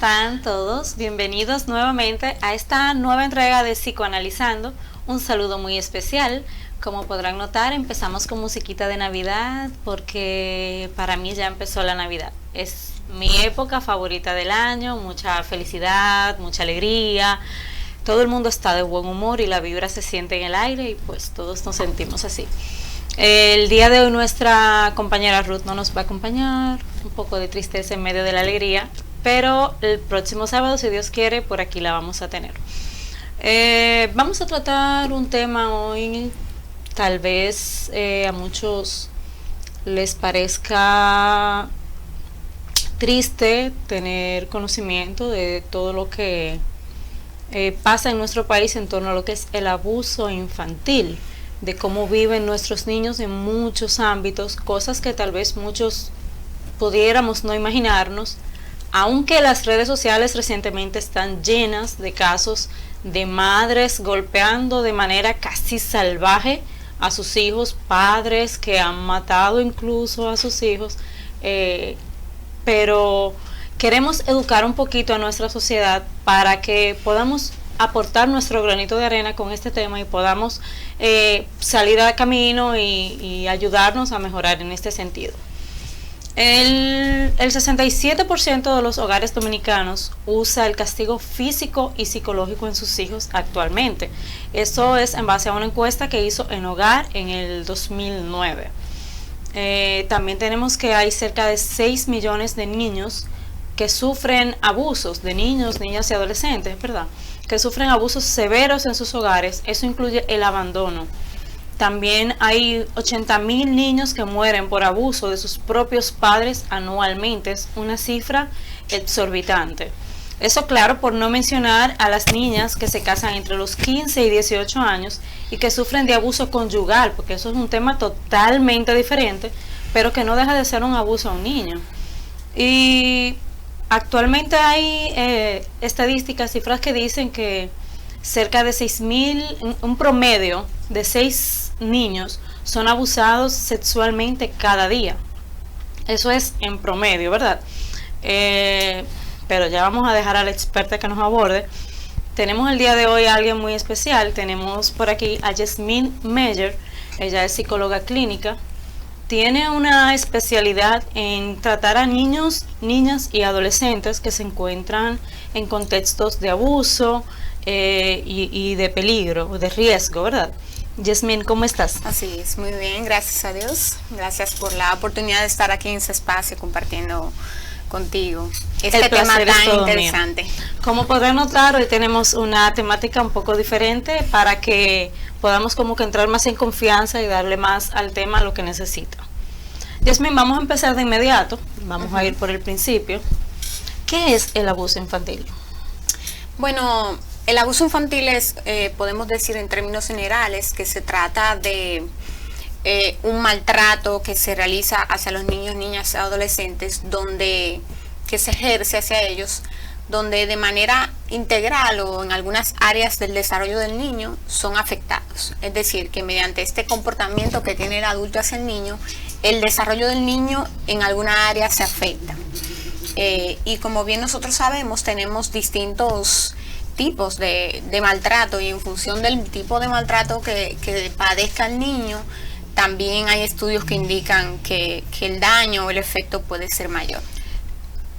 están todos? Bienvenidos nuevamente a esta nueva entrega de Psicoanalizando. Un saludo muy especial. Como podrán notar, empezamos con musiquita de Navidad porque para mí ya empezó la Navidad. Es mi época favorita del año, mucha felicidad, mucha alegría. Todo el mundo está de buen humor y la vibra se siente en el aire y pues todos nos sentimos así. El día de hoy nuestra compañera Ruth no nos va a acompañar, un poco de tristeza en medio de la alegría, pero el próximo sábado, si Dios quiere, por aquí la vamos a tener. Vamos a tratar un tema hoy, tal vez a muchos les parezca triste tener conocimiento de todo lo que pasa en nuestro país en torno a lo que es el abuso infantil, de cómo viven nuestros niños en muchos ámbitos, cosas que tal vez muchos pudiéramos no imaginarnos, aunque las redes sociales recientemente están llenas de casos de madres golpeando de manera casi salvaje a sus hijos, padres que han matado incluso a sus hijos, pero queremos educar un poquito a nuestra sociedad para que podamos aportar nuestro granito de arena con este tema y podamos salir al camino y ayudarnos a mejorar en este sentido. El 67% de los hogares dominicanos usa el castigo físico y psicológico en sus hijos actualmente. Eso es en base a una encuesta que hizo En Hogar en el 2009. También tenemos que hay cerca de 6 millones de niños que sufren abusos, de niños, niñas y adolescentes, ¿verdad?, que sufren abusos severos en sus hogares. Eso incluye el abandono. También hay 80,000 niños que mueren por abuso de sus propios padres anualmente. Es una cifra exorbitante. Eso, claro, por no mencionar a las niñas que se casan entre los 15 y 18 años y que sufren de abuso conyugal, porque eso es un tema totalmente diferente, pero que no deja de ser un abuso a un niño. Y actualmente hay estadísticas, cifras que dicen que cerca de 6,000, un promedio de 6 niños son abusados sexualmente cada día. Eso es en promedio, ¿verdad? Pero ya vamos a dejar a la experta que nos aborde. Tenemos el día de hoy a alguien muy especial. Tenemos por aquí a Yasmín Meyer. Ella es psicóloga clínica. Tiene una especialidad en tratar a niños, niñas y adolescentes que se encuentran en contextos de abuso y de peligro, de riesgo, ¿verdad? Yasmín, ¿cómo estás? Así es, muy bien, gracias a Dios. Gracias por la oportunidad de estar aquí en este espacio compartiendo contigo este tema tan interesante. Mío. Como podrán notar, hoy tenemos una temática un poco diferente para que podamos como que entrar más en confianza y darle más al tema lo que necesita. Yasmín, vamos a empezar de inmediato, vamos a ir por el principio. ¿Qué es el abuso infantil? Bueno, el abuso infantil es, podemos decir en términos generales, que se trata de un maltrato que se realiza hacia los niños, niñas y adolescentes, que se ejerce hacia ellos, donde de manera integral o en algunas áreas del desarrollo del niño son afectados. Es decir, que mediante este comportamiento que tiene el adulto hacia el niño, el desarrollo del niño en alguna área se afecta. Y como bien nosotros sabemos, tenemos distintos tipos de maltrato, y en función del tipo de maltrato que padezca el niño, también hay estudios que indican que el daño o el efecto puede ser mayor.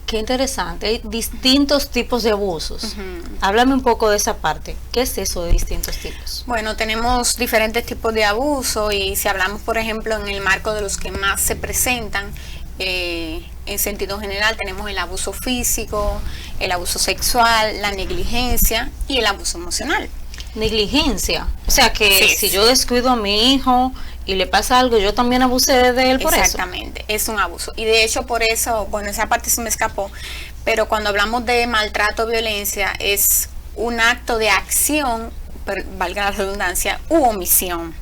Qué interesante, hay distintos tipos de abusos. Háblame un poco de esa parte. ¿Qué es eso de distintos tipos? Bueno, tenemos diferentes tipos de abuso, y si hablamos, por ejemplo, en el marco de los que más se presentan, en sentido general tenemos el abuso físico, el abuso sexual, la negligencia y el abuso emocional. Negligencia, o sea que Sí. si yo descuido a mi hijo y le pasa algo, yo también abusé de él por eso. Exactamente, es un abuso. Y de hecho por eso, bueno, esa parte se me escapó, pero cuando hablamos de maltrato o violencia, es un acto de acción, valga la redundancia, u omisión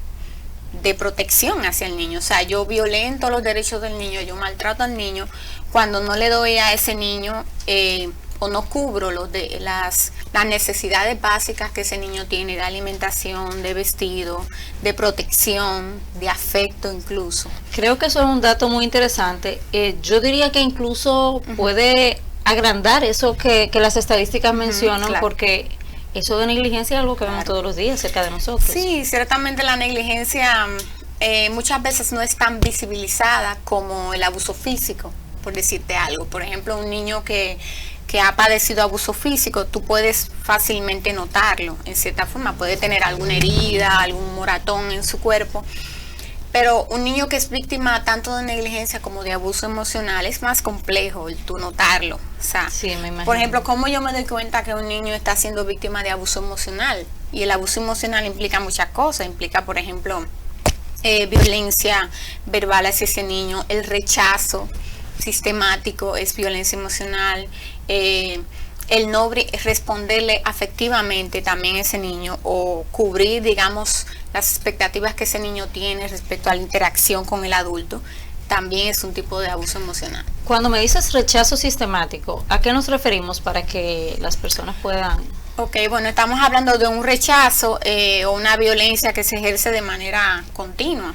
de protección hacia el niño. O sea, yo violento los derechos del niño, yo maltrato al niño cuando no le doy a ese niño o no cubro las necesidades básicas que ese niño tiene, de alimentación, de vestido, de protección, de afecto incluso. Creo que eso es un dato muy interesante. Yo diría que incluso puede agrandar eso que las estadísticas mencionan, claro. porque eso de negligencia es algo que vemos todos los días cerca de nosotros. Sí, ciertamente la negligencia muchas veces no es tan visibilizada como el abuso físico, por decirte algo. Por ejemplo, un niño que ha padecido abuso físico, tú puedes fácilmente notarlo, en cierta forma, puede tener alguna herida, algún moratón en su cuerpo, pero un niño que es víctima tanto de negligencia como de abuso emocional es más complejo el tú notarlo. O sea, sí, me imagino. Por ejemplo, ¿cómo yo me doy cuenta que un niño está siendo víctima de abuso emocional? Y el abuso emocional implica muchas cosas, implica, por ejemplo, violencia verbal hacia ese niño, el rechazo sistemático es violencia emocional, el no responderle afectivamente también a ese niño o cubrir, digamos, las expectativas que ese niño tiene respecto a la interacción con el adulto, también es un tipo de abuso emocional. Cuando me dices rechazo sistemático, ¿a qué nos referimos para que las personas puedan...? Ok, bueno, estamos hablando de un rechazo o una violencia que se ejerce de manera continua.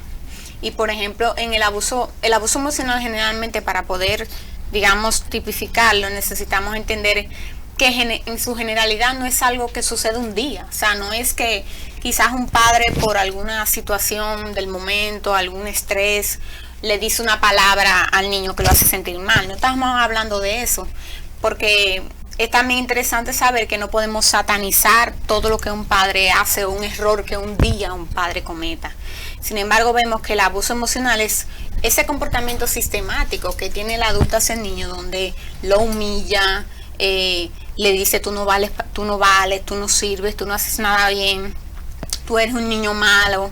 Y por ejemplo, en el abuso emocional generalmente, para poder, digamos, tipificarlo, necesitamos entender que en su generalidad no es algo que sucede un día. O sea, no es que quizás un padre por alguna situación del momento, algún estrés, le dice una palabra al niño que lo hace sentir mal. No estamos hablando de eso, porque es también interesante saber que no podemos satanizar todo lo que un padre hace o un error que un día un padre cometa. Sin embargo, vemos que el abuso emocional es ese comportamiento sistemático que tiene el adulto hacia el niño, donde lo humilla, le dice tú no vales, tú no sirves, tú no haces nada bien, tú eres un niño malo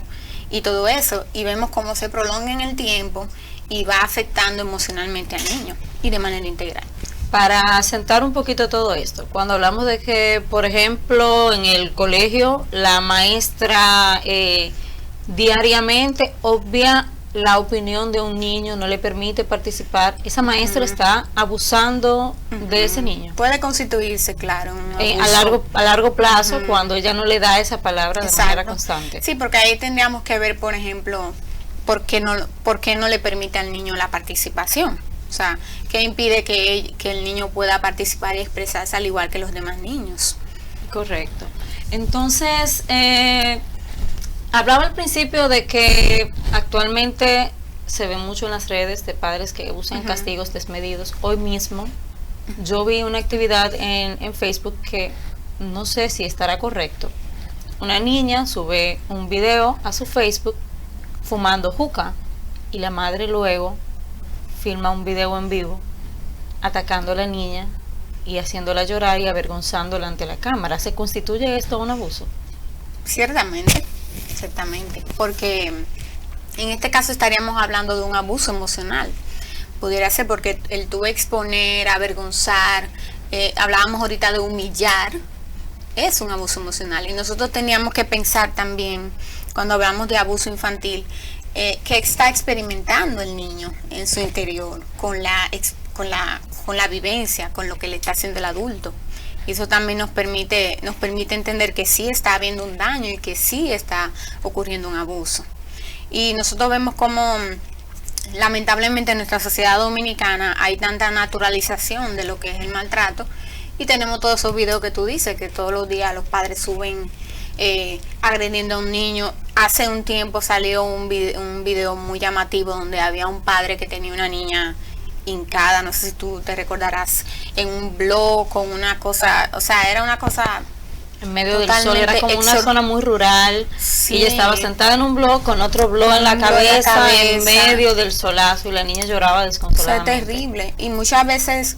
y todo eso. Y vemos cómo se prolonga en el tiempo y va afectando emocionalmente al niño y de manera integral. Para asentar un poquito todo esto, cuando hablamos de que, por ejemplo, en el colegio la maestra diariamente obvia la opinión de un niño, no le permite participar, esa maestra está abusando de ese niño. Puede constituirse, claro, a largo plazo, cuando ella no le da esa palabra de manera constante. Sí, porque ahí tendríamos que ver, por ejemplo, por qué no le permite al niño la participación. O sea, ¿qué impide que el niño pueda participar y expresarse al igual que los demás niños? Correcto. Entonces, hablaba al principio de que actualmente se ve mucho en las redes de padres que usan castigos desmedidos. Hoy mismo yo vi una actividad en Facebook que no sé si estará correcto. Una niña sube un video a su Facebook fumando juca y la madre luego filma un video en vivo atacando a la niña y haciéndola llorar y avergonzándola ante la cámara. ¿Se constituye esto un abuso? Ciertamente, porque en este caso estaríamos hablando de un abuso emocional. Pudiera ser porque el tú exponer, avergonzar, hablábamos ahorita de humillar, es un abuso emocional. Y nosotros teníamos que pensar también, cuando hablamos de abuso infantil, que está experimentando el niño en su interior con la vivencia, con lo que le está haciendo el adulto. Y eso también nos permite entender que sí está habiendo un daño y que sí está ocurriendo un abuso. Y nosotros vemos como lamentablemente en nuestra sociedad dominicana hay tanta naturalización de lo que es el maltrato, y tenemos todos esos videos que tú dices, que todos los días los padres suben agrediendo a un niño. Hace un tiempo salió un video muy llamativo donde había un padre que tenía una niña hincada, no sé si tú te recordarás, en un blog con una cosa, o sea, era una cosa en medio del sol, era como una zona muy rural, sí. Y ella estaba sentada en un blog con otro blog en la cabeza, en medio del solazo, y la niña lloraba desconsoladamente. Eso es terrible, y muchas veces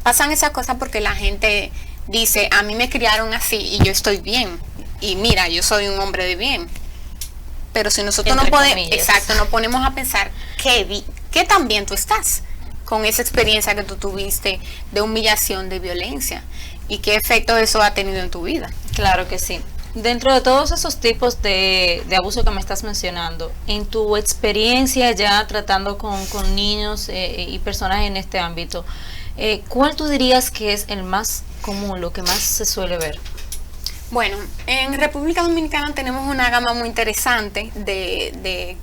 pasan esas cosas porque la gente dice, a mí me criaron así y yo estoy bien, y mira, yo soy un hombre de bien. Pero si nosotros no ponemos a pensar qué tan bien tú estás con esa experiencia que tú tuviste de humillación, de violencia, y qué efecto eso ha tenido en tu vida. Claro que sí. Dentro de todos esos tipos de abuso que me estás mencionando, en tu experiencia ya tratando con niños y personas en este ámbito, ¿cuál tú dirías que es el más común, lo que más se suele ver? Bueno, en República Dominicana tenemos una gama muy interesante de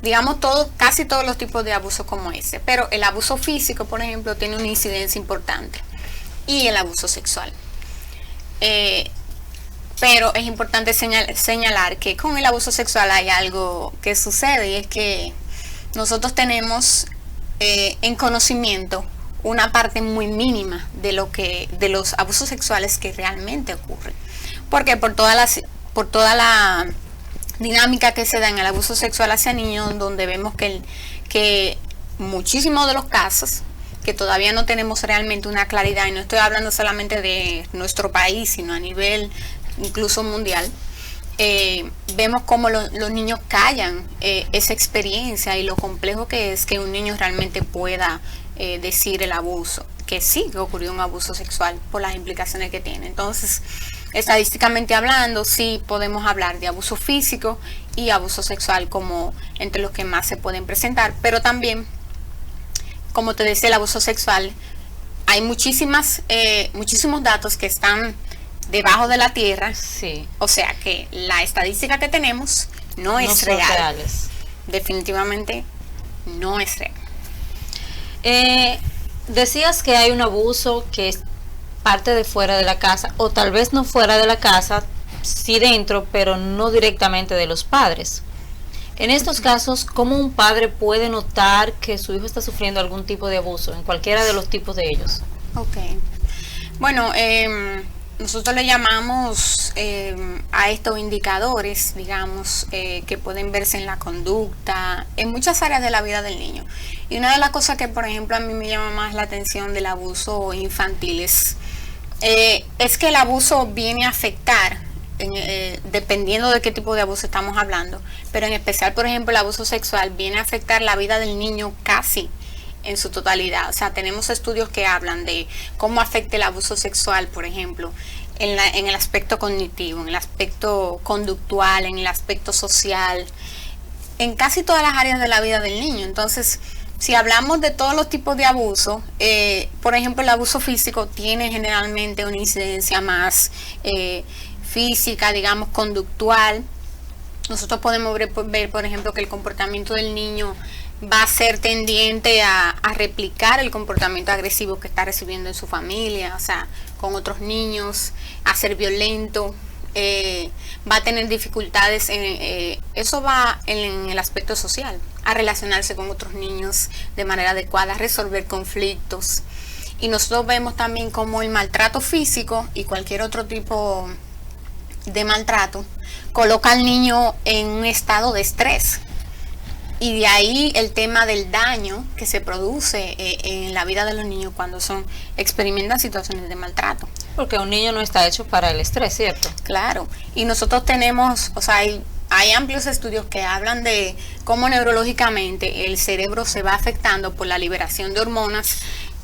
digamos, casi todos los tipos de abuso como ese. Pero el abuso físico, por ejemplo, tiene una incidencia importante. Y el abuso sexual. Pero es importante señalar que con el abuso sexual hay algo que sucede, y es que nosotros tenemos en conocimiento una parte muy mínima de los abusos sexuales que realmente ocurren. Porque por toda la dinámica que se da en el abuso sexual hacia niños, donde vemos que muchísimos de los casos, que todavía no tenemos realmente una claridad, y no estoy hablando solamente de nuestro país, sino a nivel incluso mundial, vemos cómo los niños callan esa experiencia y lo complejo que es que un niño realmente pueda decir el abuso, que sí que ocurrió un abuso sexual por las implicaciones que tiene. Entonces, estadísticamente hablando, sí podemos hablar de abuso físico y abuso sexual como entre los que más se pueden presentar, pero también, como te decía, el abuso sexual, hay muchísimos datos que están debajo de la tierra. Sí. O sea que la estadística que tenemos no es real. Reales. Definitivamente no es real. Decías que hay un abuso que es parte de fuera de la casa, o tal vez no fuera de la casa, sí dentro, pero no directamente de los padres. En estos casos, ¿cómo un padre puede notar que su hijo está sufriendo algún tipo de abuso, en cualquiera de los tipos de ellos? Ok. Bueno, nosotros le llamamos a estos indicadores, digamos, que pueden verse en la conducta, en muchas áreas de la vida del niño. Y una de las cosas que, por ejemplo, a mí me llama más la atención del abuso infantil es que el abuso viene a afectar, dependiendo de qué tipo de abuso estamos hablando, pero en especial, por ejemplo, el abuso sexual viene a afectar la vida del niño casi en su totalidad. O sea, tenemos estudios que hablan de cómo afecta el abuso sexual, por ejemplo, en el aspecto cognitivo, en el aspecto conductual, en el aspecto social, en casi todas las áreas de la vida del niño. Entonces, si hablamos de todos los tipos de abuso, por ejemplo, el abuso físico tiene generalmente una incidencia más física, digamos, conductual. Nosotros podemos ver, por ejemplo, que el comportamiento del niño va a ser tendiente a replicar el comportamiento agresivo que está recibiendo en su familia, o sea, con otros niños, a ser violento, va a tener dificultades, eso va en el aspecto social, a relacionarse con otros niños de manera adecuada, a resolver conflictos. Y nosotros vemos también como el maltrato físico y cualquier otro tipo de maltrato coloca al niño en un estado de estrés. Y de ahí el tema del daño que se produce en la vida de los niños cuando experimentan situaciones de maltrato. Porque un niño no está hecho para el estrés, ¿cierto? Claro. Y nosotros tenemos, o sea, hay amplios estudios que hablan de cómo neurológicamente el cerebro se va afectando por la liberación de hormonas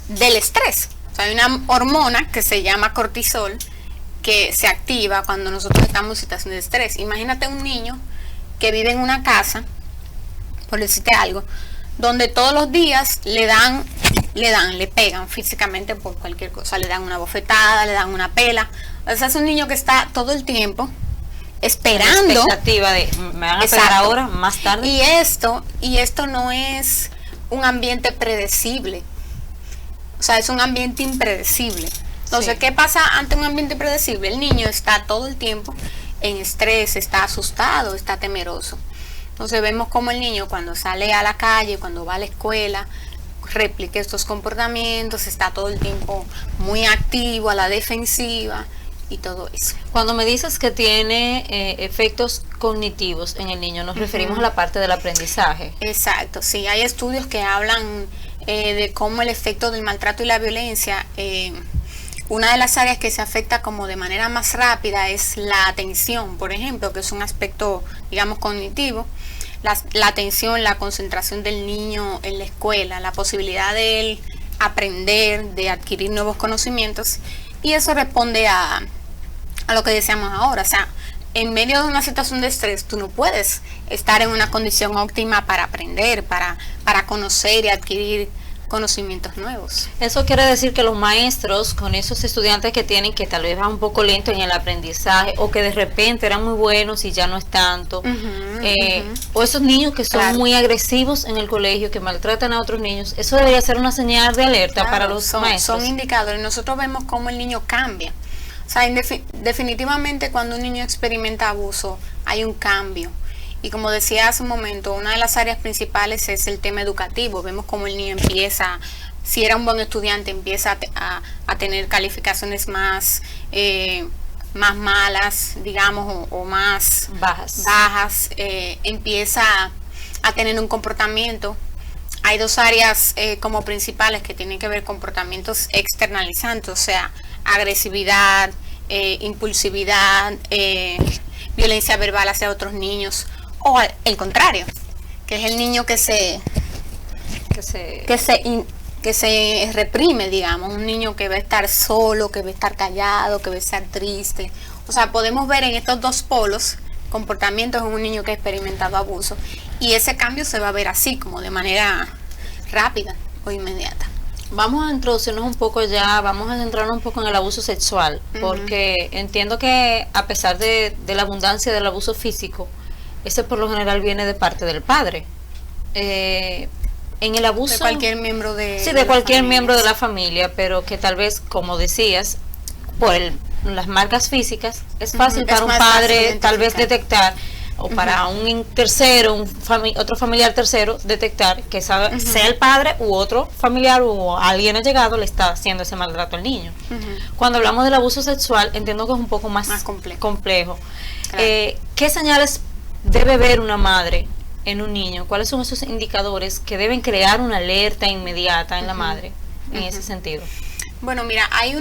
del estrés. O sea, hay una hormona que se llama cortisol que se activa cuando nosotros estamos en situación de estrés. Imagínate un niño que vive en una casa, por decirte algo, donde todos los días le pegan físicamente por cualquier cosa, le dan una bofetada, le dan una pela. O sea, es un niño que está todo el tiempo esperando. La expectativa de, me van a pegar ahora, más tarde. Y esto no es un ambiente predecible. O sea, es un ambiente impredecible. Entonces, sí. ¿Qué pasa ante un ambiente impredecible? El niño está todo el tiempo en estrés, está asustado, está temeroso. Entonces vemos como el niño cuando sale a la calle, cuando va a la escuela, replica estos comportamientos, está todo el tiempo muy activo, a la defensiva y todo eso. Cuando me dices que tiene efectos cognitivos en el niño, nos referimos a la parte del aprendizaje. Exacto, sí, hay estudios que hablan de cómo el efecto del maltrato y la violencia, una de las áreas que se afecta como de manera más rápida es la atención, por ejemplo, que es un aspecto, digamos, cognitivo. La atención, la concentración del niño en la escuela, la posibilidad de él aprender, de adquirir nuevos conocimientos, y eso responde a lo que decíamos ahora. O sea, en medio de una situación de estrés, tú no puedes estar en una condición óptima para aprender, para conocer y adquirir conocimientos nuevos. Eso quiere decir que los maestros, con esos estudiantes que tienen que tal vez van un poco lento en el aprendizaje o que de repente eran muy buenos y ya no es tanto, o esos niños que son muy agresivos en el colegio, que maltratan a otros niños, eso debería ser una señal de alerta para los maestros. Son indicadores. Nosotros vemos cómo el niño cambia. O sea, definitivamente cuando un niño experimenta abuso hay un cambio. Y como decía hace un momento, una de las áreas principales es el tema educativo. Vemos cómo el niño empieza, si era un buen estudiante, empieza a tener calificaciones más malas, digamos, o más bajas. Empieza a tener un comportamiento. Hay dos áreas como principales que tienen que ver con comportamientos externalizantes, o sea, agresividad, impulsividad, violencia verbal hacia otros niños, o el contrario, que es el niño que se reprime, digamos, un niño que va a estar solo, que va a estar callado, que va a estar triste. O sea, podemos ver en estos dos polos comportamientos en un niño que ha experimentado abuso, y ese cambio se va a ver así, como de manera rápida o inmediata. Vamos a introducirnos un poco ya, vamos a centrarnos un poco en el abuso sexual, porque entiendo que a pesar de la abundancia del abuso físico, ese por lo general viene de parte del padre. En el abuso... De cualquier miembro de... Sí, de cualquier miembro de la familia, pero que tal vez, como decías, por las marcas físicas, es fácil para un padre tal vez detectar, o para un tercero, otro familiar tercero, detectar que sea el padre u otro familiar o alguien allegado le está haciendo ese maltrato al niño. Cuando hablamos del abuso sexual, entiendo que es un poco más complejo. Claro. ¿Qué señales debe ver una madre en un niño? ¿Cuáles son esos indicadores que deben crear una alerta inmediata en la madre en ese sentido? Bueno, mira, hay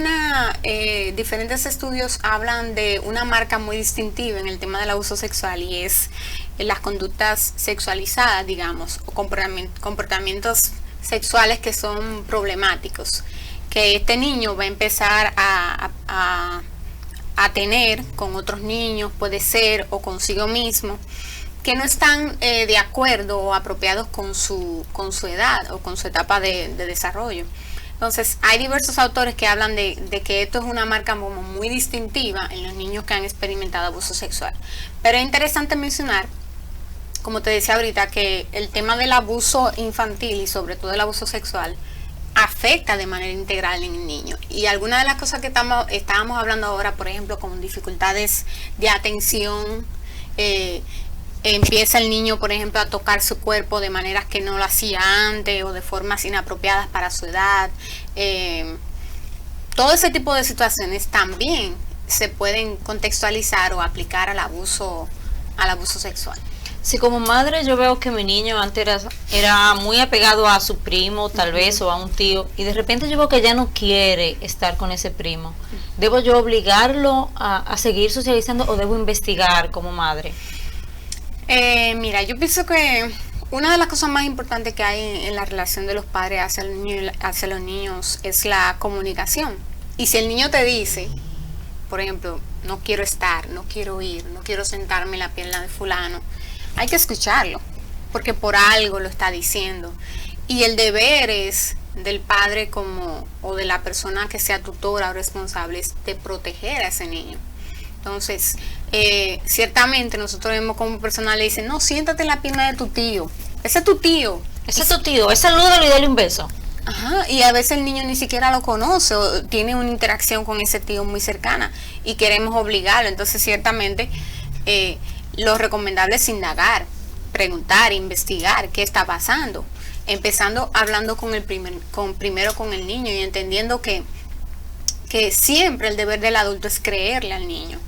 diferentes estudios hablan de una marca muy distintiva en el tema del abuso sexual, y es las conductas sexualizadas, digamos, o comportamientos sexuales que son problemáticos, que este niño va a empezar a tener con otros niños, puede ser, o consigo mismo, que no están de acuerdo o apropiados con su edad o con su etapa de desarrollo. Entonces, hay diversos autores que hablan de que esto es una marca como muy distintiva en los niños que han experimentado abuso sexual. Pero es interesante mencionar, como te decía ahorita, que el tema del abuso infantil y sobre todo el abuso sexual afecta de manera integral en el niño. Y algunas de las cosas que estábamos hablando ahora, por ejemplo, con dificultades de atención, empieza el niño, por ejemplo, a tocar su cuerpo de maneras que no lo hacía antes o de formas inapropiadas para su edad. Todo ese tipo de situaciones también se pueden contextualizar o aplicar al abuso sexual. Si como madre yo veo que mi niño antes era muy apegado a su primo, tal vez, o a un tío, y de repente yo veo que ya no quiere estar con ese primo, ¿debo yo obligarlo a seguir socializando o debo investigar como madre? Mira, yo pienso que una de las cosas más importantes que hay en la relación de los padres hacia los niños es la comunicación. Y si el niño te dice, por ejemplo, no quiero estar, no quiero ir, no quiero sentarme en la pierna de fulano, hay que escucharlo, porque por algo lo está diciendo. Y el deber es del padre o de la persona que sea tutora o responsable, es de proteger a ese niño. Entonces, ciertamente nosotros vemos como personas le dicen, no, siéntate en la pierna de tu tío. Ese es tu tío. Ese es tu tío, es salúdalo y dale un beso. Ajá, y a veces el niño ni siquiera lo conoce o tiene una interacción con ese tío muy cercana y queremos obligarlo. Entonces, ciertamente, lo recomendable es indagar, preguntar, investigar qué está pasando. Empezando hablando primero con el niño y entendiendo que siempre el deber del adulto es creerle al niño.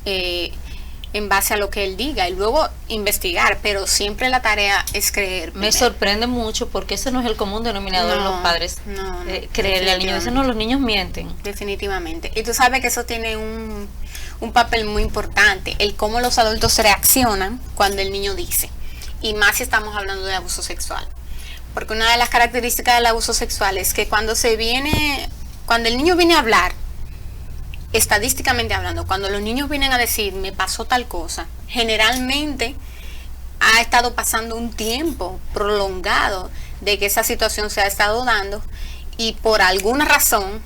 En base a lo que él diga y luego investigar, pero siempre la tarea es creer primero. Me sorprende mucho porque ese no es el común denominador de los padres, creerle al niño. Dicen, no, los niños mienten. Definitivamente. Y tú sabes que eso tiene un papel muy importante, el cómo los adultos reaccionan cuando el niño dice, y más si estamos hablando de abuso sexual. Porque una de las características del abuso sexual es que cuando el niño viene a hablar, estadísticamente hablando, cuando los niños vienen a decir, me pasó tal cosa, generalmente ha estado pasando un tiempo prolongado de que esa situación se ha estado dando y por alguna razón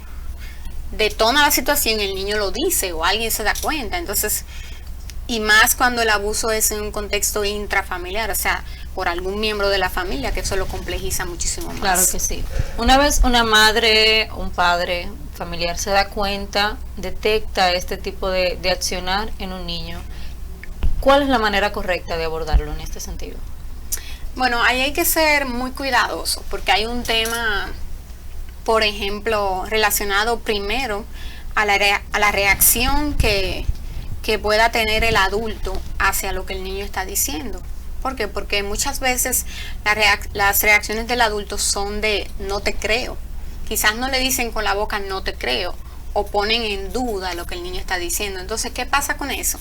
detona la situación, el niño lo dice o alguien se da cuenta. Entonces, y más cuando el abuso es en un contexto intrafamiliar, o sea, por algún miembro de la familia, que eso lo complejiza muchísimo más. Claro que sí. Una vez una madre, un padre familiar se da cuenta, detecta este tipo de accionar en un niño, ¿cuál es la manera correcta de abordarlo en este sentido? Bueno, ahí hay que ser muy cuidadoso, porque hay un tema, por ejemplo, relacionado primero a la reacción que pueda tener el adulto hacia lo que el niño está diciendo. ¿Por qué? Porque muchas veces las reacciones del adulto son de no te creo. Quizás no le dicen con la boca no te creo, o ponen en duda lo que el niño está diciendo. Entonces, ¿qué pasa con eso?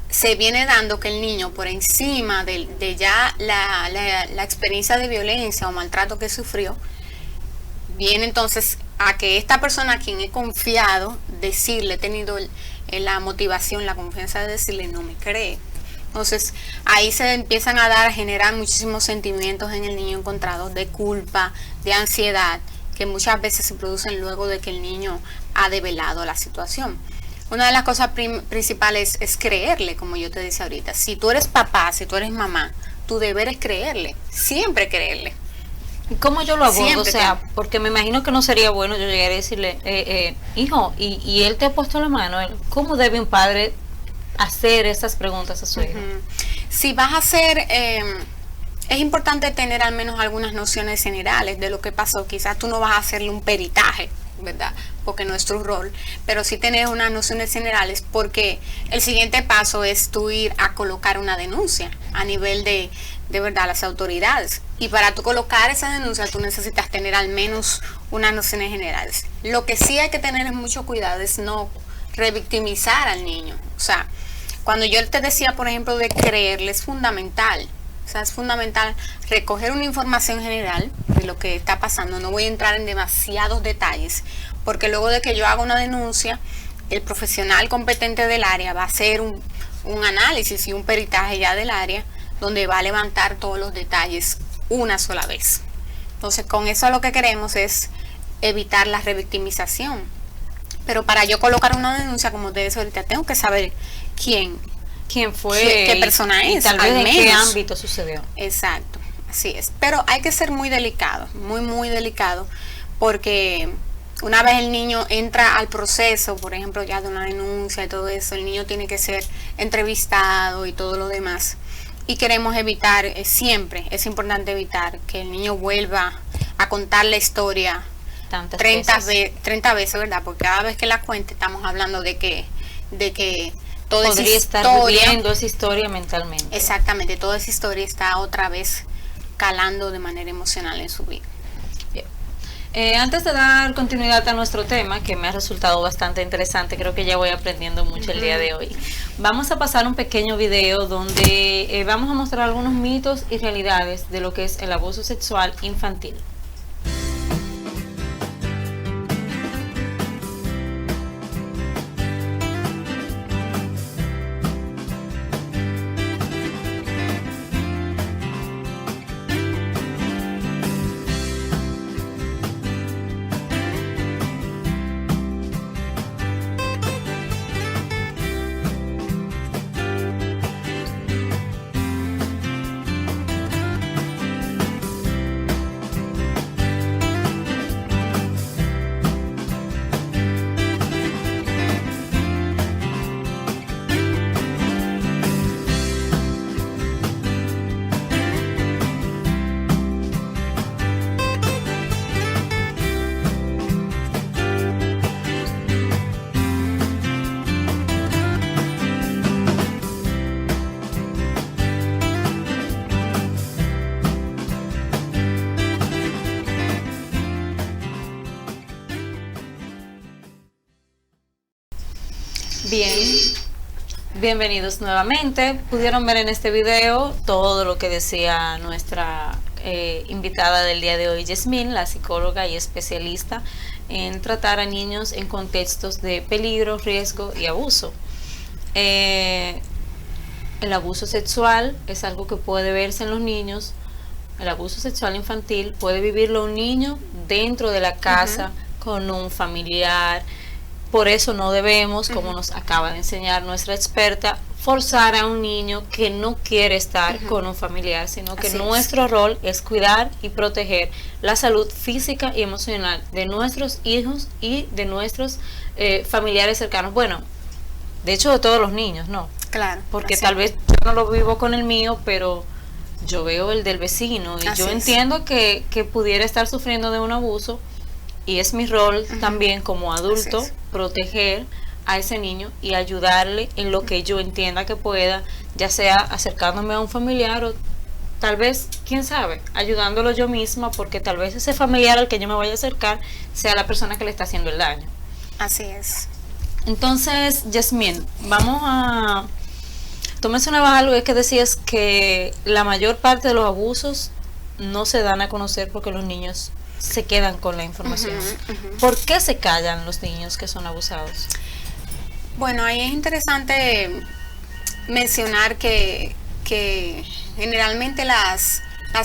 Se viene dando que el niño, por encima de ya la experiencia de violencia o maltrato que sufrió, viene entonces a que esta persona a quien he confiado, decirle, he tenido la motivación, la confianza de decirle, no me cree. Entonces ahí se empiezan a generar muchísimos sentimientos en el niño encontrados, de culpa, de ansiedad, que muchas veces se producen luego de que el niño ha develado la situación. Una de las cosas principales es creerle, como yo te decía ahorita. Si tú eres papá, si tú eres mamá, tu deber es creerle, siempre creerle. ¿Cómo yo lo abordo? Siempre, o sea, porque me imagino que no sería bueno yo llegar a decirle, hijo, y él te ha puesto la mano, ¿cómo debe un padre hacer esas preguntas a su hijo? Si vas a hacer, es importante tener al menos algunas nociones generales de lo que pasó. Quizás tú no vas a hacerle un peritaje, ¿verdad? Porque no es tu rol, pero sí tener unas nociones generales, porque el siguiente paso es tú ir a colocar una denuncia a nivel de verdad las autoridades. Y para tú colocar esa denuncia tú necesitas tener al menos unas nociones generales. Lo que sí hay que tener es mucho cuidado, es no revictimizar al niño. O sea, cuando yo te decía, por ejemplo, de creerle, es fundamental. O sea, es fundamental recoger una información general de lo que está pasando. No voy a entrar en demasiados detalles, porque luego de que yo haga una denuncia, el profesional competente del área va a hacer un análisis y un peritaje ya del área, donde va a levantar todos los detalles una sola vez. Entonces, con eso lo que queremos es evitar la revictimización. Pero para yo colocar una denuncia, como te decía ahorita, tengo que saber quién fue, qué persona es, tal vez en qué ámbito sucedió. Exacto, así es. Pero hay que ser muy delicado, muy delicado, porque una vez el niño entra al proceso, por ejemplo, ya de una denuncia y todo eso, el niño tiene que ser entrevistado y todo lo demás. Y queremos evitar, siempre es importante evitar que el niño vuelva a contar la historia 30 veces, ¿verdad? Porque cada vez que la cuente estamos hablando de que toda podría esa estar viviendo esa historia mentalmente. Exactamente, toda esa historia está otra vez calando de manera emocional en su vida. Antes de dar continuidad a nuestro tema, que me ha resultado bastante interesante, creo que ya voy aprendiendo mucho el día de hoy, vamos a pasar un pequeño video donde vamos a mostrar algunos mitos y realidades de lo que es el abuso sexual infantil. Bien, bienvenidos nuevamente. Pudieron ver en este video todo lo que decía nuestra invitada del día de hoy, Yasmín, la psicóloga y especialista en tratar a niños en contextos de peligro, riesgo y abuso. El abuso sexual es algo que puede verse en los niños el abuso sexual infantil puede vivirlo un niño dentro de la casa, con un familiar. Por eso no debemos, como nos acaba de enseñar nuestra experta, forzar a un niño que no quiere estar con un familiar, sino que nuestro rol es cuidar y proteger la salud física y emocional de nuestros hijos y de nuestros familiares cercanos. Bueno, de hecho de todos los niños, ¿no? Claro. Porque tal vez yo no lo vivo con el mío, pero yo veo el del vecino y yo entiendo que pudiera estar sufriendo de un abuso, y es mi rol también como adulto proteger a ese niño y ayudarle en lo que yo entienda que pueda, ya sea acercándome a un familiar o tal vez, quién sabe, ayudándolo yo misma, porque tal vez ese familiar al que yo me vaya a acercar sea la persona que le está haciendo el daño. Así es. Entonces, Yasmín, vamos a... Tú mencionabas algo, es que decías que la mayor parte de los abusos no se dan a conocer porque los niños se quedan con la información. ¿Por qué se callan los niños que son abusados? Bueno, ahí es interesante mencionar que generalmente las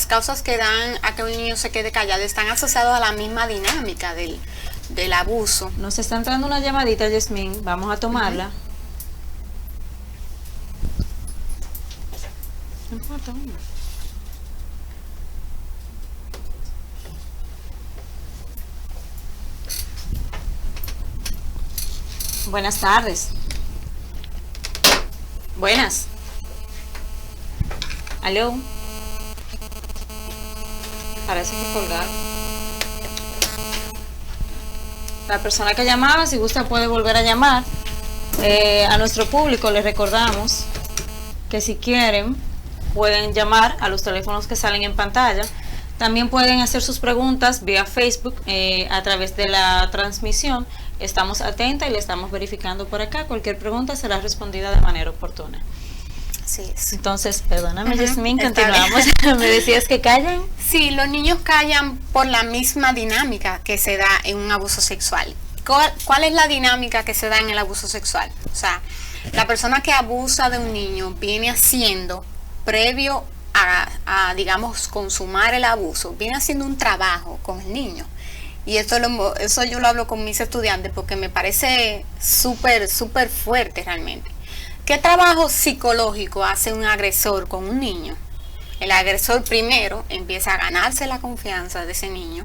causas que dan a que un niño se quede callado están asociadas a la misma dinámica del abuso. Nos está entrando una llamadita, Yasmín, vamos a tomarla. No importa, Buenas tardes. Buenas. ¿Aló? Parece que colgar. La persona que llamaba, si gusta, puede volver a llamar. A nuestro público les recordamos que si quieren pueden llamar a los teléfonos que salen en pantalla. También pueden hacer sus preguntas vía Facebook a través de la transmisión. Estamos atentas y le estamos verificando por acá. Cualquier pregunta será respondida de manera oportuna. Así es. Entonces, perdóname, Yasmín, continuamos. ¿Me decías que callan? Sí, los niños callan por la misma dinámica que se da en un abuso sexual. ¿Cuál es la dinámica que se da en el abuso sexual? O sea, la persona que abusa de un niño viene haciendo, previo a digamos, consumar el abuso, viene haciendo un trabajo con el niño. Y eso yo lo hablo con mis estudiantes porque me parece súper fuerte realmente. ¿Qué trabajo psicológico hace un agresor con un niño? El agresor primero empieza a ganarse la confianza de ese niño,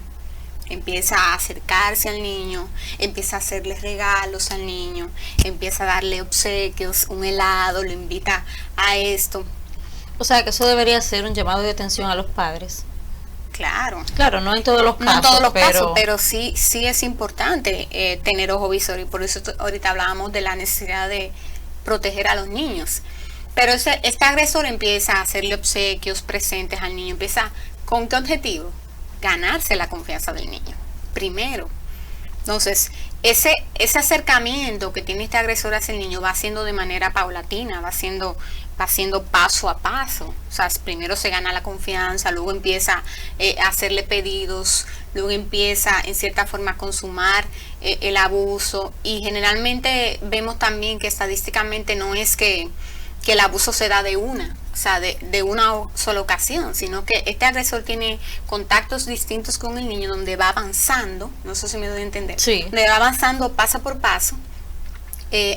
empieza a acercarse al niño, empieza a hacerle regalos al niño, empieza a darle obsequios, un helado, lo invita a esto. O sea, que eso debería ser un llamado de atención a los padres. Claro, no en todos los casos. No en todos los casos, pero sí es importante tener ojo visor, y por eso ahorita hablábamos de la necesidad de proteger a los niños. Pero este agresor empieza a hacerle obsequios, presentes al niño, ¿con qué objetivo? Ganarse la confianza del niño, primero. Entonces, ese acercamiento que tiene este agresor hacia el niño va haciendo de manera paulatina, va haciendo paso a paso. O sea, primero se gana la confianza, luego empieza a hacerle pedidos, luego empieza en cierta forma a consumar el abuso, y generalmente vemos también que estadísticamente no es que el abuso se da de una sola ocasión, sino que este agresor tiene contactos distintos con el niño donde va avanzando, no sé si me doy a entender, donde va avanzando paso por paso,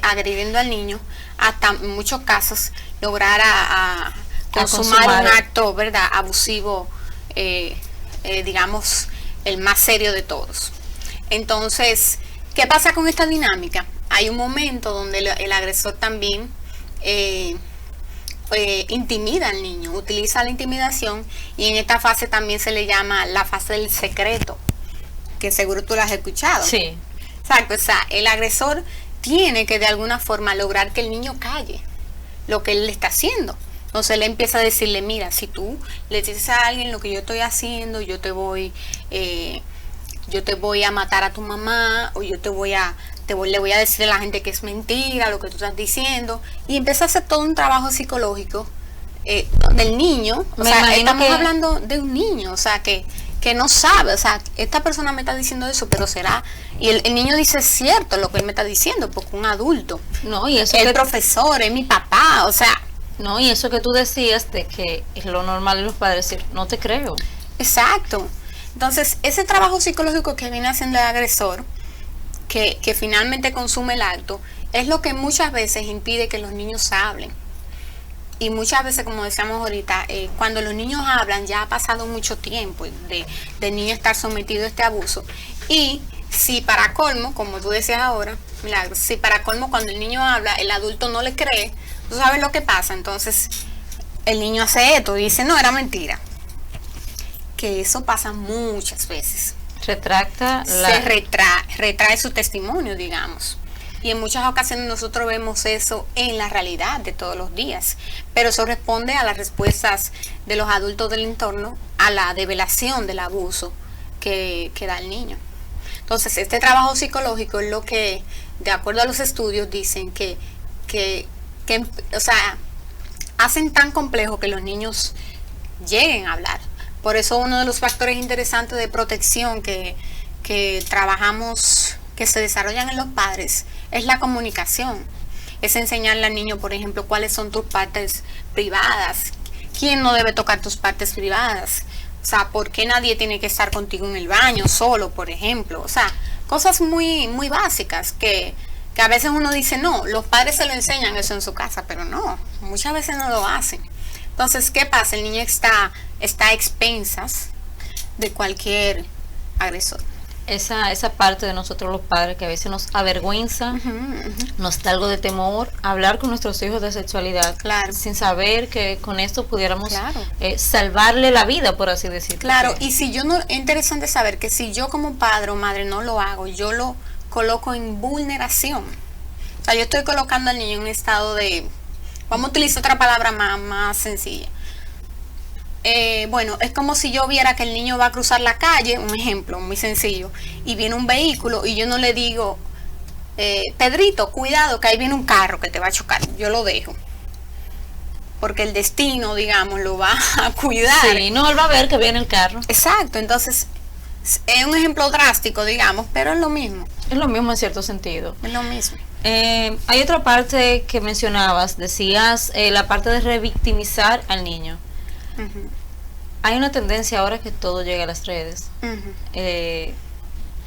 agrediendo al niño, hasta en muchos casos lograr a consumar un acto, ¿verdad?, abusivo, digamos, el más serio de todos. Entonces, ¿qué pasa con esta dinámica? Hay un momento donde el agresor también intimida al niño, utiliza la intimidación, y en esta fase también se le llama la fase del secreto, que seguro tú la has escuchado. Sí. Exacto, o sea, el agresor tiene que de alguna forma lograr que el niño calle lo que él le está haciendo. Entonces él empieza a decirle, mira, si tú le dices a alguien lo que yo estoy haciendo, yo te voy a matar a tu mamá, o le voy a decir a la gente que es mentira lo que tú estás diciendo, y empieza a hacer todo un trabajo psicológico donde el niño, o sea, estamos hablando de un niño, o sea, que no sabe, o sea, esta persona me está diciendo eso, pero será, y el niño dice, es cierto lo que él me está diciendo, porque un adulto, no, y eso el profesor, es mi papá, o sea, No, y eso que tú decías de que es lo normal de los padres decir, no te creo. Exacto. Entonces, ese trabajo psicológico que viene haciendo el agresor, que finalmente consume el acto, es lo que muchas veces impide que los niños hablen. Y muchas veces, como decíamos ahorita, cuando los niños hablan, ya ha pasado mucho tiempo de niño estar sometido a este abuso. Y si para colmo, como tú decías ahora, Milagros, si para colmo cuando el niño habla, el adulto no le cree, ¿tú sabes lo que pasa? Entonces, el niño hace esto y dice, no, era mentira. Que eso pasa muchas veces. Se retrae su testimonio, digamos. Y en muchas ocasiones nosotros vemos eso en la realidad de todos los días. Pero eso responde a las respuestas de los adultos del entorno, a la develación del abuso que da el niño. Entonces, este trabajo psicológico es lo que, de acuerdo a los estudios, dicen que o sea, hacen tan complejo que los niños lleguen a hablar. Por eso uno de los factores interesantes de protección que trabajamos, que se desarrollan en los padres, es la comunicación. Es enseñarle al niño, por ejemplo, cuáles son tus partes privadas, quién no debe tocar tus partes privadas, o sea, por qué nadie tiene que estar contigo en el baño solo, por ejemplo. O sea, cosas muy, muy básicas que a veces uno dice, no, los padres se lo enseñan eso en su casa, pero no, muchas veces no lo hacen. Entonces, ¿qué pasa? El niño está a expensas de cualquier agresor. Esa parte de nosotros los padres que a veces nos avergüenza, nos da algo de temor, hablar con nuestros hijos de sexualidad, sin saber que con esto pudiéramos salvarle la vida, por así decirlo. Claro, y si yo no, es interesante saber que si yo como padre o madre no lo hago, yo lo coloco en vulneración. O sea, yo estoy colocando al niño en un estado de, vamos a utilizar otra palabra más sencilla. Bueno, es como si yo viera que el niño va a cruzar la calle, un ejemplo muy sencillo, y viene un vehículo y yo no le digo, Pedrito, cuidado que ahí viene un carro que te va a chocar, yo lo dejo. Porque el destino, digamos, lo va a cuidar. Sí, no, él va a ver que viene el carro. Exacto, entonces es un ejemplo drástico, digamos, pero es lo mismo. Es lo mismo en cierto sentido. Es lo mismo. Hay otra parte que mencionabas, decías la parte de revictimizar al niño. Hay una tendencia ahora que todo llega a las redes.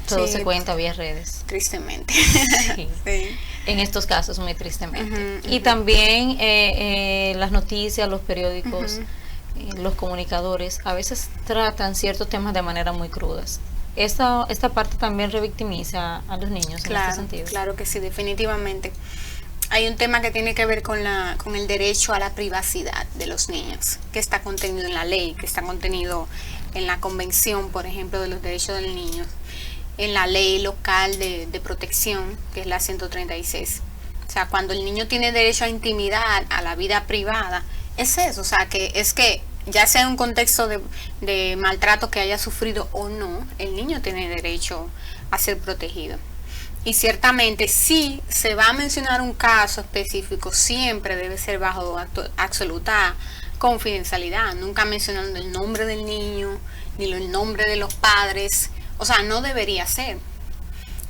Todo se cuenta vía redes. Tristemente. Sí. En estos casos, muy tristemente. Y también las noticias, los periódicos, los comunicadores, a veces tratan ciertos temas de manera muy crudas. Esta parte también revictimiza a los niños en este sentido. Claro que sí, definitivamente. Hay un tema que tiene que ver con el derecho a la privacidad de los niños, que está contenido en la ley, que está contenido en la Convención, por ejemplo, de los Derechos del Niño, en la ley local de protección, que es la 136. O sea, cuando el niño tiene derecho a intimidad, a la vida privada, es eso, o sea, que es que ya sea en un contexto de maltrato que haya sufrido o no, el niño tiene derecho a ser protegido. Y ciertamente, si se va a mencionar un caso específico, siempre debe ser bajo absoluta confidencialidad, nunca mencionando el nombre del niño, ni el nombre de los padres, o sea, no debería ser.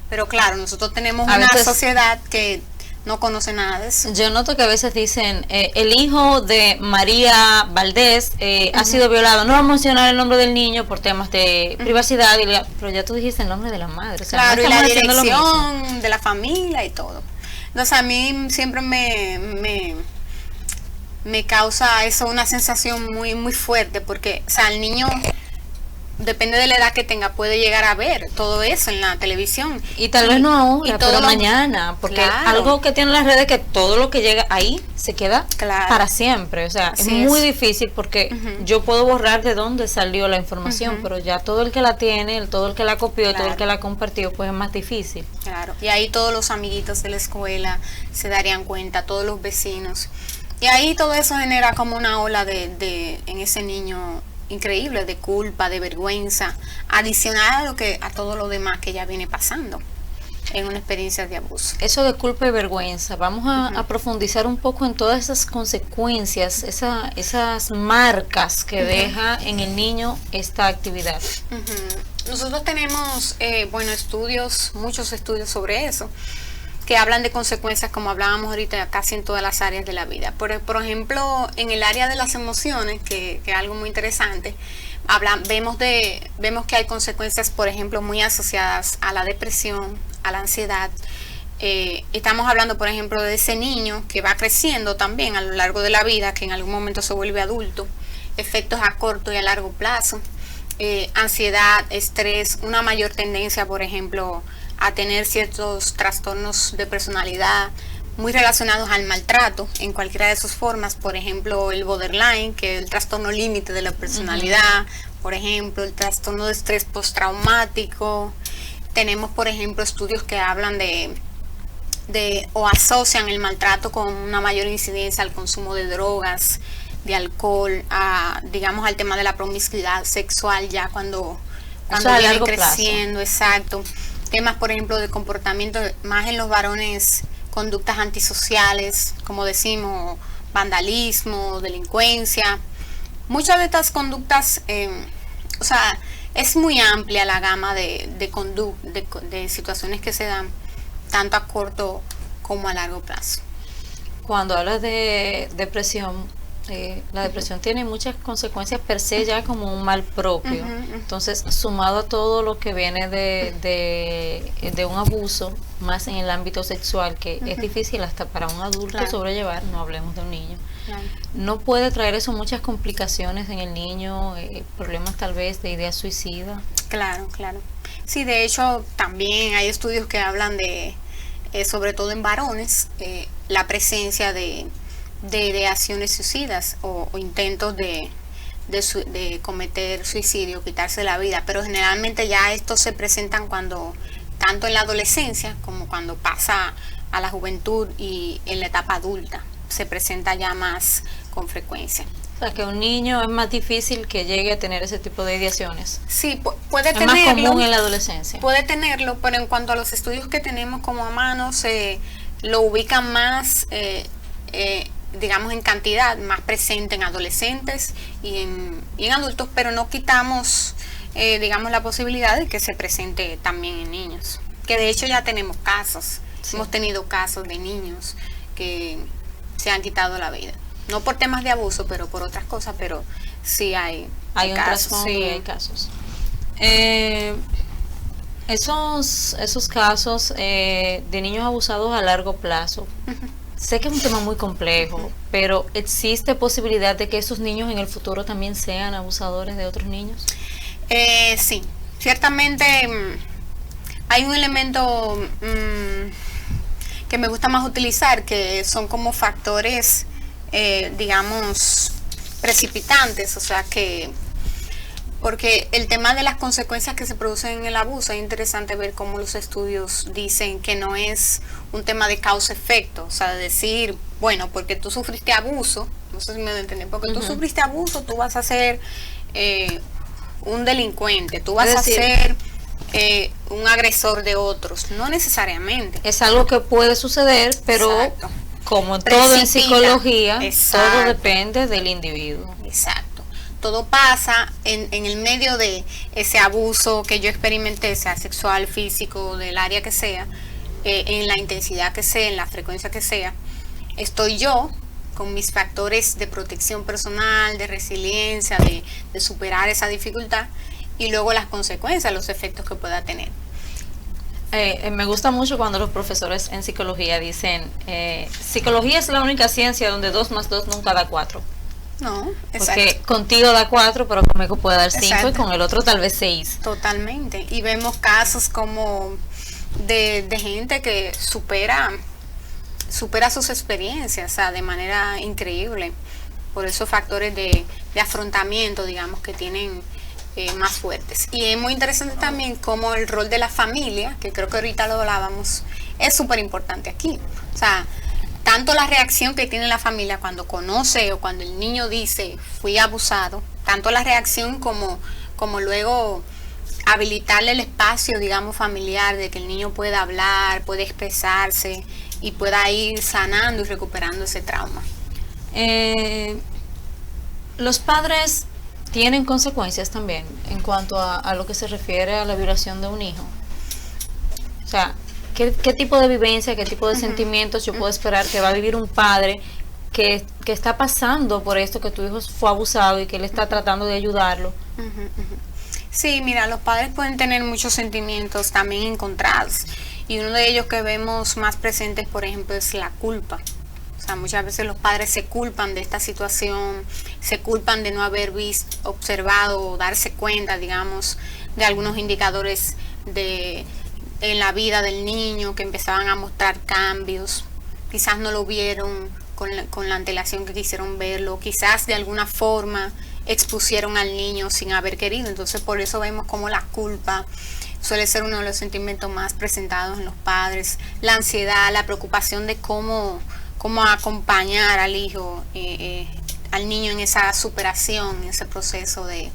Pero claro, nosotros tenemos una sociedad que no conoce nada de eso. Yo noto que a veces dicen, el hijo de María Valdés ha sido violado. No vamos a mencionar el nombre del niño por temas de privacidad, pero ya tú dijiste el nombre de la madre. O sea, claro, no y la dirección de la familia y todo. Entonces a mí siempre me causa eso una sensación muy, muy fuerte, porque, o sea, el niño, depende de la edad que tenga, puede llegar a ver todo eso en la televisión. Y tal vez no ahora, pero mañana, porque algo que tienen las redes es que todo lo que llega ahí se queda para siempre. O sea, es muy difícil porque yo puedo borrar de dónde salió la información, pero ya todo el que la tiene, todo el que la copió, todo el que la compartió, pues es más difícil. Claro, y ahí todos los amiguitos de la escuela se darían cuenta, todos los vecinos. Y ahí todo eso genera como una ola en ese niño increíble, de culpa, de vergüenza, adicional a todo lo demás que ya viene pasando en una experiencia de abuso. Eso de culpa y vergüenza, vamos a profundizar un poco en todas esas consecuencias, esas marcas que deja en el niño esta actividad. Nosotros tenemos, muchos estudios sobre eso, que hablan de consecuencias, como hablábamos ahorita, casi en todas las áreas de la vida. Por ejemplo, en el área de las emociones, que es algo muy interesante, vemos que hay consecuencias, por ejemplo, muy asociadas a la depresión, a la ansiedad. Estamos hablando, por ejemplo, de ese niño que va creciendo también a lo largo de la vida, que en algún momento se vuelve adulto, efectos a corto y a largo plazo, ansiedad, estrés, una mayor tendencia, por ejemplo, a tener ciertos trastornos de personalidad muy relacionados al maltrato en cualquiera de sus formas, por ejemplo, el borderline, que es el trastorno límite de la personalidad, por ejemplo, el trastorno de estrés postraumático. Tenemos, por ejemplo, estudios que hablan de o asocian el maltrato con una mayor incidencia al consumo de drogas, de alcohol, digamos al tema de la promiscuidad sexual ya cuando viene creciendo, exacto. Temas, por ejemplo, de comportamiento, más en los varones, conductas antisociales, como decimos, vandalismo, delincuencia. Muchas de estas conductas, o sea, es muy amplia la gama de situaciones que se dan, tanto a corto como a largo plazo. Cuando hablas de depresión, la depresión tiene muchas consecuencias per se ya como un mal propio. Entonces, sumado a todo lo que viene de un abuso, más en el ámbito sexual, que es difícil hasta para un adulto sobrellevar, no hablemos de un niño. No puede traer eso muchas complicaciones en el niño, problemas tal vez de idea suicida. Claro. Sí, de hecho, también hay estudios que hablan de, sobre todo en varones, la presencia de ideaciones suicidas o intentos de cometer suicidio, quitarse la vida, pero generalmente ya estos se presentan cuando, tanto en la adolescencia como cuando pasa a la juventud y en la etapa adulta, se presenta ya más con frecuencia. O sea, que un niño es más difícil que llegue a tener ese tipo de ideaciones. Sí, puede tenerlo. Es más común en la adolescencia. Puede tenerlo, pero en cuanto a los estudios que tenemos como a mano, lo ubican más, digamos, en cantidad, más presente en adolescentes y en adultos, pero no quitamos, digamos, la posibilidad de que se presente también en niños. Que de hecho ya tenemos casos, hemos tenido casos de niños que se han quitado la vida. No por temas de abuso, pero por otras cosas, pero sí hay casos. Sí, hay casos. Esos casos de niños abusados a largo plazo, sé que es un tema muy complejo, pero ¿existe posibilidad de que esos niños en el futuro también sean abusadores de otros niños? Sí, ciertamente hay un elemento que me gusta más utilizar, que son como factores digamos, precipitantes, o sea que, porque el tema de las consecuencias que se producen en el abuso, es interesante ver cómo los estudios dicen que no es un tema de causa-efecto, o sea, de decir, bueno, porque tú sufriste abuso, no sé si me entienden, porque tú sufriste abuso, tú vas a ser un delincuente, tú vas a ser un agresor de otros, no necesariamente. Es algo que puede suceder, pero... Exacto. Como en todo en psicología, todo depende del individuo. Exacto. Todo pasa en el medio de ese abuso que yo experimenté, sea sexual, físico, del área que sea, en la intensidad que sea, en la frecuencia que sea. Estoy yo con mis factores de protección personal, de resiliencia, de superar esa dificultad, y luego las consecuencias, los efectos que pueda tener. Me gusta mucho cuando los profesores en psicología dicen, psicología es la única ciencia donde 2 más 2 nunca da 4. No, exacto. Porque contigo da 4, pero conmigo puede dar 5 y con el otro tal vez 6. Totalmente. Y vemos casos como de gente que supera sus experiencias, o sea, de manera increíble, por esos factores de afrontamiento, digamos, que tienen más fuertes. Y es muy interesante también como el rol de la familia, que creo que ahorita lo hablábamos, es súper importante aquí. O sea, tanto la reacción que tiene la familia cuando conoce o cuando el niño dice fui abusado, tanto la reacción como luego habilitarle el espacio, digamos, familiar, de que el niño pueda hablar, pueda expresarse y pueda ir sanando y recuperando ese trauma. Los padres tienen consecuencias también en cuanto a lo que se refiere a la violación de un hijo. O sea, ¿Qué tipo de vivencia, qué tipo de sentimientos yo puedo esperar que va a vivir un padre que está pasando por esto, que tu hijo fue abusado y que él está tratando de ayudarlo? Sí, mira, los padres pueden tener muchos sentimientos también encontrados, y uno de ellos que vemos más presentes, por ejemplo, es la culpa. O sea, muchas veces los padres se culpan de esta situación, se culpan de no haber observado o darse cuenta, digamos, de algunos indicadores en la vida del niño que empezaban a mostrar cambios. Quizás no lo vieron con la antelación que quisieron verlo, quizás de alguna forma expusieron al niño sin haber querido. Entonces por eso vemos como la culpa suele ser uno de los sentimientos más presentados en los padres, la ansiedad, la preocupación de cómo acompañar al hijo, al niño en esa superación, en ese proceso de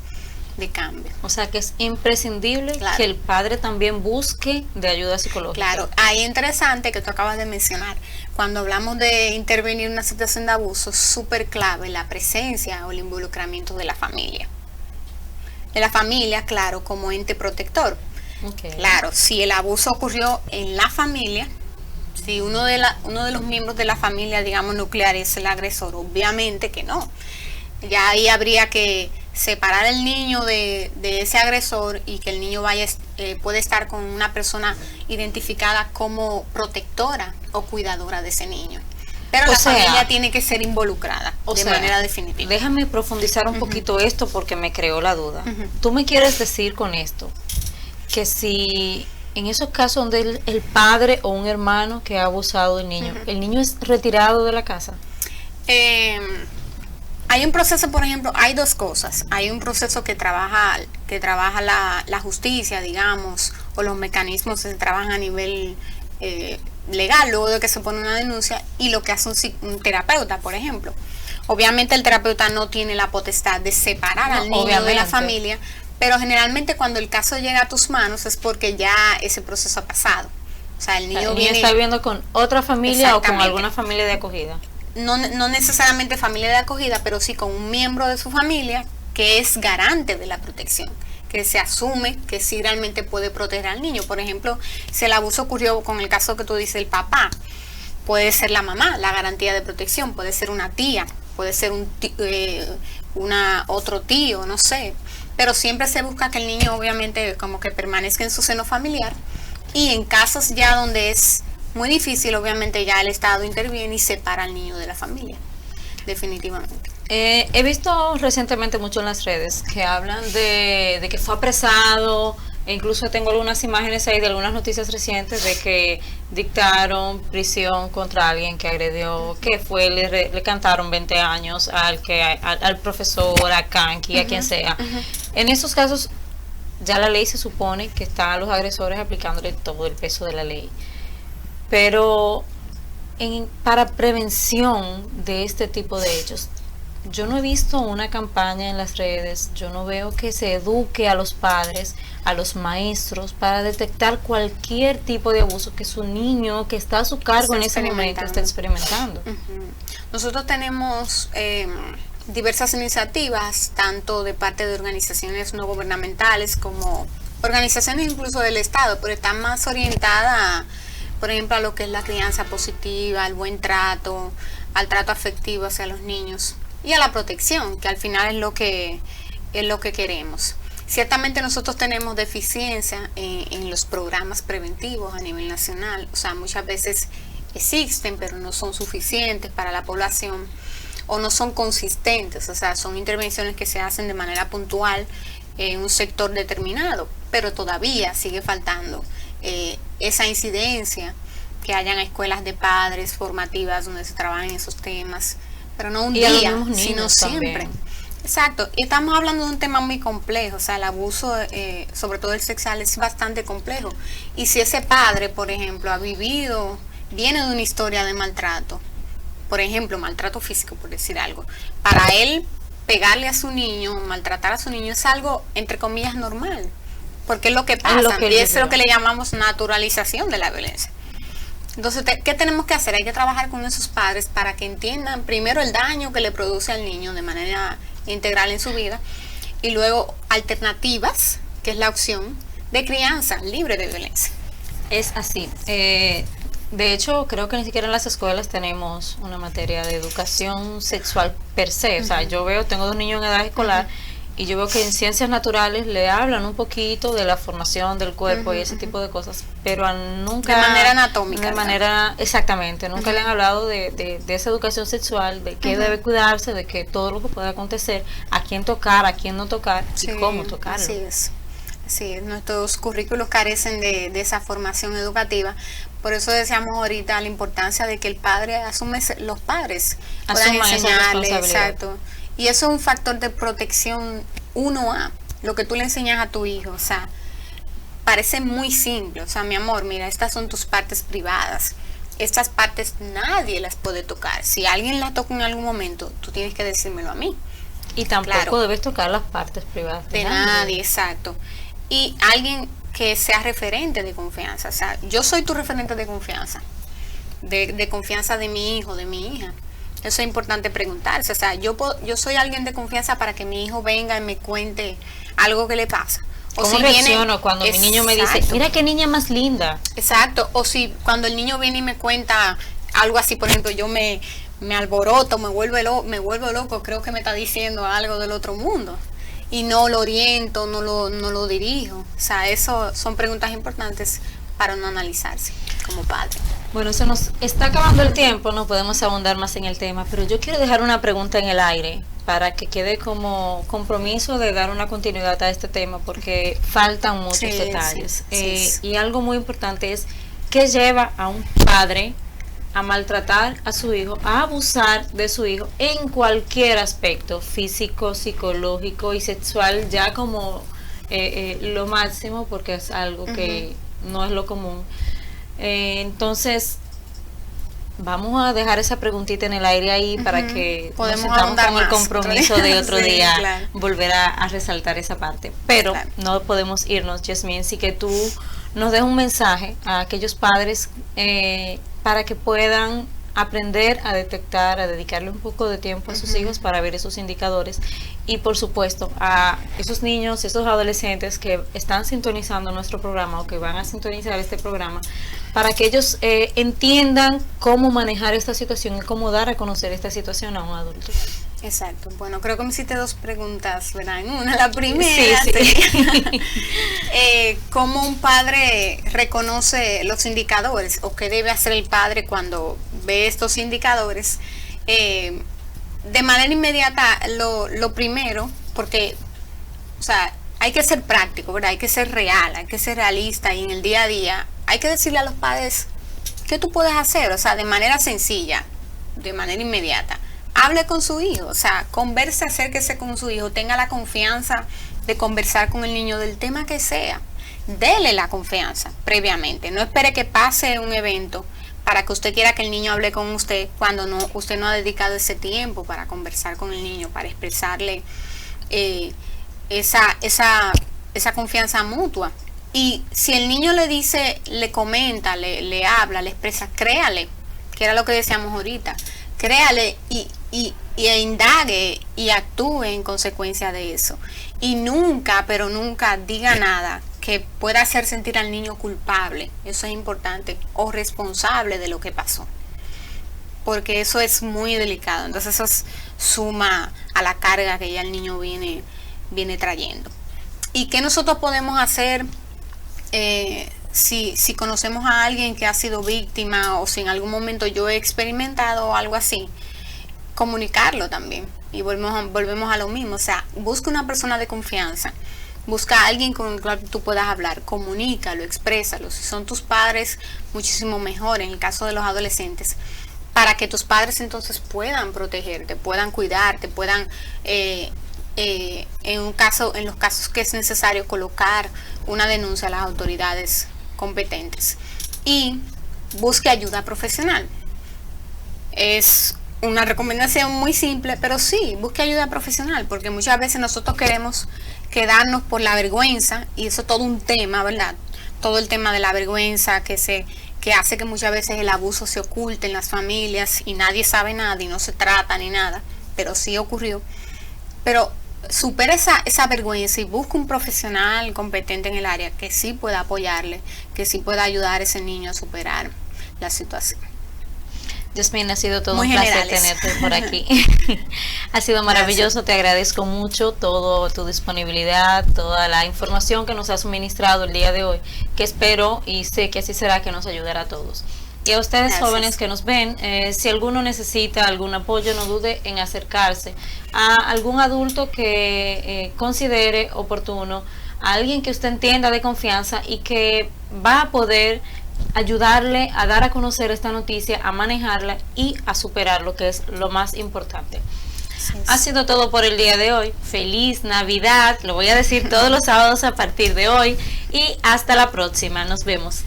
cambio. O sea que es imprescindible, claro, que el padre también busque de ayuda psicológica. Claro, ahí es interesante que tú acabas de mencionar. Cuando hablamos de intervenir en una situación de abuso, es súper clave la presencia o el involucramiento de la familia. De la familia, claro, como ente protector. Okay. Claro, si el abuso ocurrió en la familia, si uno de los miembros de la familia, digamos, nuclear es el agresor, obviamente que no. Ya ahí habría que separar al niño de ese agresor, y que el niño puede estar con una persona identificada como protectora o cuidadora de ese niño. Pero la familia tiene que ser involucrada de manera definitiva. Déjame profundizar un poquito esto, porque me creó la duda. Tú me quieres decir con esto que si en esos casos donde el padre o un hermano que ha abusado del niño, el niño es retirado de la casa. Hay un proceso, por ejemplo, hay dos cosas. Hay un proceso que trabaja la justicia, digamos, o los mecanismos que se trabajan a nivel legal, luego de que se pone una denuncia, y lo que hace un terapeuta, por ejemplo. Obviamente el terapeuta no tiene la potestad de separar al niño de la familia, pero generalmente cuando el caso llega a tus manos es porque ya ese proceso ha pasado. O sea, el niño está viviendo con otra familia o con alguna familia de acogida. No necesariamente familia de acogida, pero sí con un miembro de su familia que es garante de la protección, que se asume que sí realmente puede proteger al niño. Por ejemplo, si el abuso ocurrió con el caso que tú dices, el papá, puede ser la mamá, la garantía de protección, puede ser una tía, puede ser otro tío, no sé. Pero siempre se busca que el niño obviamente como que permanezca en su seno familiar, y en casos ya donde es muy difícil, obviamente ya el Estado interviene y separa al niño de la familia, definitivamente. He visto recientemente mucho en las redes que hablan de que fue apresado, e incluso tengo algunas imágenes ahí de algunas noticias recientes de que dictaron prisión contra alguien que agredió, que fue, le cantaron 20 años al profesor, a Kanki, a quien sea. En esos casos ya la ley se supone que están a los agresores aplicándole todo el peso de la ley. Pero para prevención de este tipo de hechos, yo no he visto una campaña en las redes, yo no veo que se eduque a los padres, a los maestros, para detectar cualquier tipo de abuso que su niño que está a su cargo en ese momento está experimentando. Nosotros tenemos diversas iniciativas, tanto de parte de organizaciones no gubernamentales como organizaciones incluso del Estado, pero están más orientadas, por ejemplo, a lo que es la crianza positiva, al buen trato, al trato afectivo hacia los niños y a la protección, que al final es lo que queremos. Ciertamente nosotros tenemos deficiencia en los programas preventivos a nivel nacional. O sea, muchas veces existen, pero no son suficientes para la población, o no son consistentes. O sea, son intervenciones que se hacen de manera puntual en un sector determinado, pero todavía sigue faltando esa incidencia, que hayan escuelas de padres formativas donde se trabajen esos temas, pero no un día, sino siempre. Exacto, y estamos hablando de un tema muy complejo. O sea, el abuso, sobre todo el sexual, es bastante complejo. Y si ese padre, por ejemplo, viene de una historia de maltrato, por ejemplo, maltrato físico, por decir algo, para él pegarle a su niño, maltratar a su niño, es algo, entre comillas, normal, porque es lo que pasa, y es lo que le llamamos naturalización de la violencia. Entonces, ¿qué tenemos que hacer? Hay que trabajar con esos padres para que entiendan primero el daño que le produce al niño de manera integral en su vida, y luego alternativas, que es la opción de crianza libre de violencia. Es así. De hecho, creo que ni siquiera en las escuelas tenemos una materia de educación sexual per se. O sea, yo veo, tengo dos niños en edad escolar y yo veo que en ciencias naturales le hablan un poquito de la formación del cuerpo y ese tipo de cosas, pero nunca... De manera anatómica. De manera, exactamente, nunca le han hablado de esa educación sexual, de qué debe cuidarse, de que todo lo que puede acontecer, a quién tocar, a quién no tocar y cómo tocarlo. Así es. Sí, nuestros currículos carecen de esa formación educativa. Por eso decíamos ahorita la importancia de que el padre los padres puedan enseñarle, exacto. Y eso es un factor de protección 1A, lo que tú le enseñas a tu hijo, o sea, parece muy simple, o sea, mi amor, mira, estas son tus partes privadas, estas partes nadie las puede tocar, si alguien las toca en algún momento, tú tienes que decírmelo a mí. Y tampoco debes tocar las partes privadas de nadie, exacto. Y alguien que sea referente de confianza, o sea, yo soy tu referente de confianza, de confianza de mi hijo, de mi hija. Eso es importante preguntarse, o sea, yo soy alguien de confianza para que mi hijo venga y me cuente algo que le pasa. O ¿Cómo reacciono cuando mi niño me dice, mira qué niña más linda? Exacto, o si cuando el niño viene y me cuenta algo así, por ejemplo, yo me alboroto, me vuelvo loco, creo que me está diciendo algo del otro mundo. Y no lo oriento, no lo dirijo. O sea, eso son preguntas importantes para no analizarse como padre. Bueno, se nos está acabando el tiempo, no podemos abundar más en el tema, pero yo quiero dejar una pregunta en el aire para que quede como compromiso de dar una continuidad a este tema, porque faltan muchos detalles. Y algo muy importante es, ¿qué lleva a un padre a maltratar a su hijo, a abusar de su hijo en cualquier aspecto, físico, psicológico y sexual, ya como lo máximo, porque es algo que no es lo común? Entonces, vamos a dejar esa preguntita en el aire ahí para que podemos nos sentamos con el compromiso de otro sí, día, claro, volver a resaltar esa parte. Pero no podemos irnos, Yasmín, sí que tú nos des un mensaje a aquellos padres para que puedan aprender a detectar, a dedicarle un poco de tiempo a sus hijos para ver esos indicadores, y por supuesto a esos niños, esos adolescentes que están sintonizando nuestro programa o que van a sintonizar este programa, para que ellos entiendan cómo manejar esta situación y cómo dar a conocer esta situación a un adulto. Exacto. Bueno, creo que me hiciste dos preguntas, ¿verdad? En una, la primera, ¿cómo un padre reconoce los indicadores o qué debe hacer el padre cuando ve estos indicadores? De manera inmediata, lo primero, porque, o sea, hay que ser práctico, ¿verdad? Hay que ser real, hay que ser realista, y en el día a día hay que decirle a los padres qué tú puedes hacer, o sea, de manera sencilla, de manera inmediata. Hable con su hijo, o sea, converse, acérquese con su hijo, tenga la confianza de conversar con el niño del tema que sea. Dele la confianza previamente, no espere que pase un evento para que usted quiera que el niño hable con usted cuando usted no ha dedicado ese tiempo para conversar con el niño, para expresarle esa confianza mutua. Y si el niño le dice, le comenta, le habla, le expresa, créale, que era lo que decíamos ahorita, créale y indague y actúe en consecuencia de eso. Y nunca, pero nunca diga nada que pueda hacer sentir al niño culpable, eso es importante, o responsable de lo que pasó, porque eso es muy delicado. Entonces eso suma a la carga que ya el niño viene trayendo. ¿Y qué nosotros podemos hacer si conocemos a alguien que ha sido víctima, o si en algún momento yo he experimentado algo así? Comunicarlo también, y volvemos a lo mismo, o sea, busca una persona de confianza, busca a alguien con el cual tú puedas hablar, comunícalo, exprésalo. Si son tus padres, muchísimo mejor, en el caso de los adolescentes, para que tus padres entonces puedan protegerte, puedan cuidarte, puedan en los casos que es necesario, colocar una denuncia a las autoridades competentes. Y busque ayuda profesional. Es una recomendación muy simple, pero sí, busque ayuda profesional, porque muchas veces nosotros queremos quedarnos por la vergüenza, y eso es todo un tema, ¿verdad? Todo el tema de la vergüenza que hace que muchas veces el abuso se oculte en las familias y nadie sabe nada y no se trata ni nada, pero sí ocurrió. Pero supere esa vergüenza y busque un profesional competente en el área que sí pueda apoyarle, que sí pueda ayudar a ese niño a superar la situación. Yasmín, ha sido todo Muy un placer generales. tenerte por aquí. Ha sido maravilloso, te agradezco mucho toda tu disponibilidad, toda la información que nos has suministrado el día de hoy, que espero y sé que así será, que nos ayudará a todos. Y a ustedes, Gracias. jóvenes que nos ven, si alguno necesita algún apoyo, no dude en acercarse a algún adulto que considere oportuno, a alguien que usted entienda de confianza y que va a poder ayudarle a dar a conocer esta noticia, a manejarla y a superar, lo que es lo más importante. Ha sido todo por el día de hoy. Feliz Navidad, lo voy a decir todos los sábados a partir de hoy, y hasta la próxima. Nos vemos.